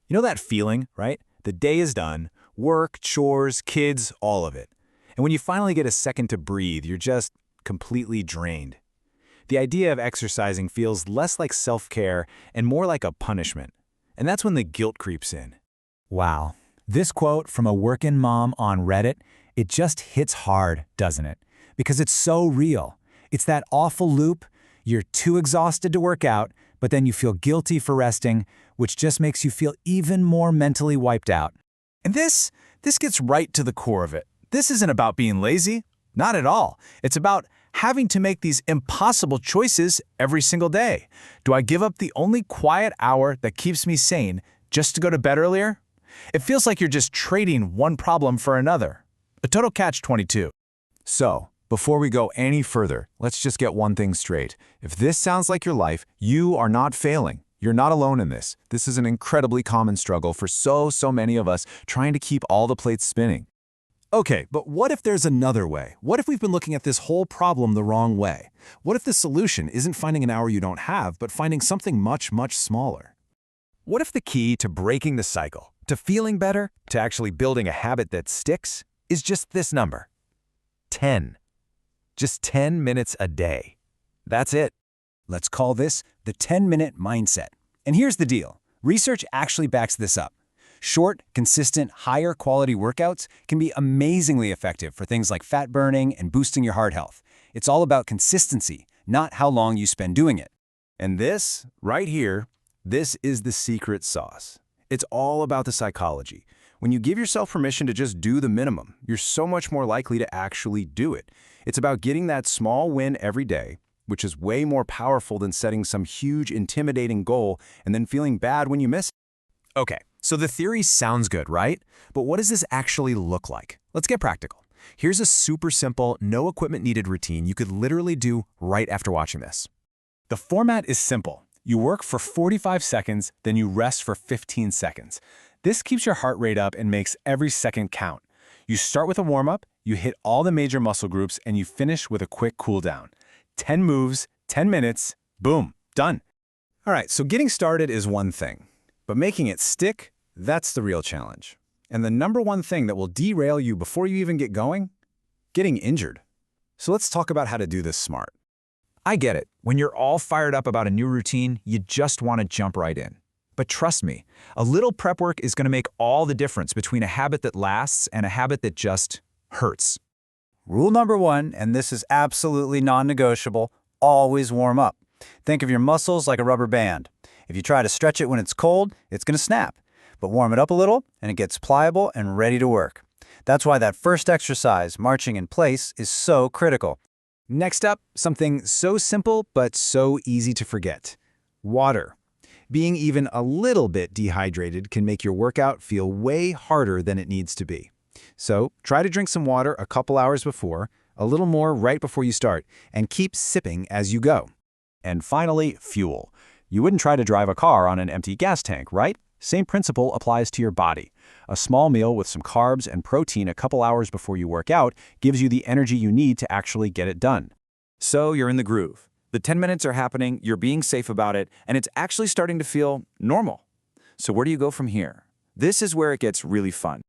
You know that feeling, right? The day is done, work, chores, kids, all of it. And when you finally get a second to breathe, you're just completely drained. The idea of exercising feels less like self-care and more like a punishment. And that's when the guilt creeps in. Wow. This quote from a working mom on Reddit, it just hits hard, doesn't it? Because it's so real. It's that awful loop. You're too exhausted to work out, but then you feel guilty for resting, which just makes you feel even more mentally wiped out. And this gets right to the core of it. This isn't about being lazy. Not at all. It's about having to make these impossible choices every single day. Do I give up the only quiet hour that keeps me sane just to go to bed earlier? It feels like you're just trading one problem for another. A total catch-22. So, before we go any further, let's just get one thing straight. If this sounds like your life, you are not failing. You're not alone in this. This is an incredibly common struggle for so many of us trying to keep all the plates spinning. Okay, but what if there's another way? What if we've been looking at this whole problem the wrong way? What if the solution isn't finding an hour you don't have, but finding something much smaller? What if the key to breaking the cycle, to feeling better, to actually building a habit that sticks, is just this number? 10. Just 10 minutes a day. That's it. Let's call this the 10-minute mindset. And here's the deal. Research actually backs this up. Short, consistent, higher quality workouts can be amazingly effective for things like fat burning and boosting your heart health. It's all about consistency, not how long you spend doing it. And this, right here, this is the secret sauce. It's all about the psychology. When you give yourself permission to just do the minimum, you're so much more likely to actually do it. It's about getting that small win every day, which is way more powerful than setting some huge, intimidating goal and then feeling bad when you miss it. Okay, so the theory sounds good, right? But what does this actually look like? Let's get practical. Here's a super simple, no equipment needed routine you could literally do right after watching this. The format is simple. You work for 45 seconds, then you rest for 15 seconds. This keeps your heart rate up and makes every second count. You start with a warm-up, you hit all the major muscle groups, and you finish with a quick cool down. 10 moves, 10 minutes, boom, done. All right, so getting started is one thing, but making it stick, that's the real challenge. And the number one thing that will derail you before you even get going? Getting injured. So let's talk about how to do this smart. I get it. When you're all fired up about a new routine, you just want to jump right in. But trust me, a little prep work is going to make all the difference between a habit that lasts and a habit that just hurts. Rule number 1, and this is absolutely non-negotiable, always warm up. Think of your muscles like a rubber band. If you try to stretch it when it's cold, it's going to snap. But warm it up a little, and it gets pliable and ready to work. That's why that first exercise, marching in place, is so critical. Next up, something so simple but so easy to forget. Water. Being even a little bit dehydrated can make your workout feel way harder than it needs to be. So try to drink some water a couple hours before, a little more right before you start, and keep sipping as you go. And finally, fuel. You wouldn't try to drive a car on an empty gas tank, right? Same principle applies to your body. A small meal with some carbs and protein a couple hours before you work out gives you the energy you need to actually get it done. So you're in the groove. The 10 minutes are happening, you're being safe about it, and it's actually starting to feel normal. So where do you go from here? This is where it gets really fun.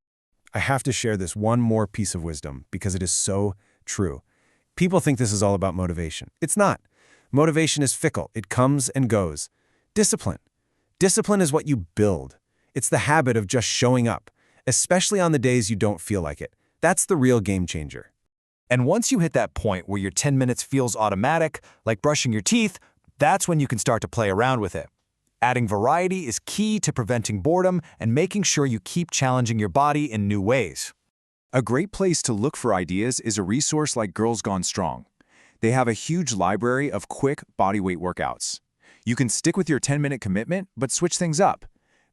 I have to share this one more piece of wisdom because it is so true. People think this is all about motivation. It's not. Motivation is fickle. It comes and goes. Discipline. Discipline is what you build. It's the habit of just showing up, especially on the days you don't feel like it. That's the real game changer. And once you hit that point where your 10 minutes feels automatic, like brushing your teeth, that's when you can start to play around with it. Adding variety is key to preventing boredom and making sure you keep challenging your body in new ways. A great place to look for ideas is a resource like Girls Gone Strong. They have a huge library of quick bodyweight workouts. You can stick with your 10-minute commitment, but switch things up.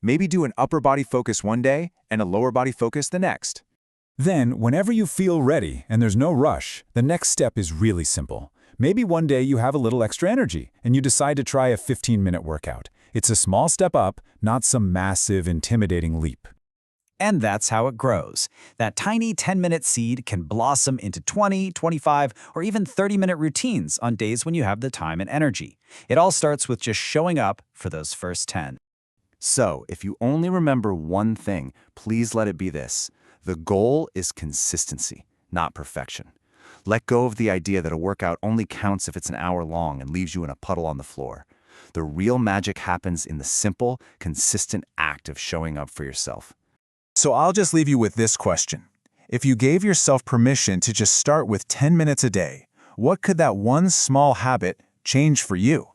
Maybe do an upper body focus one day and a lower body focus the next. Then, whenever you feel ready and there's no rush, the next step is really simple. Maybe one day you have a little extra energy and you decide to try a 15-minute workout. It's a small step up, not some massive, intimidating leap. And that's how it grows. That tiny 10-minute seed can blossom into 20, 25, or even 30-minute routines on days when you have the time and energy. It all starts with just showing up for those first 10. So, if you only remember one thing, please let it be this. The goal is consistency, not perfection. Let go of the idea that a workout only counts if it's an hour long and leaves you in a puddle on the floor. The real magic happens in the simple, consistent act of showing up for yourself. So I'll just leave you with this question. If you gave yourself permission to just start with 10 minutes a day, what could that one small habit change for you?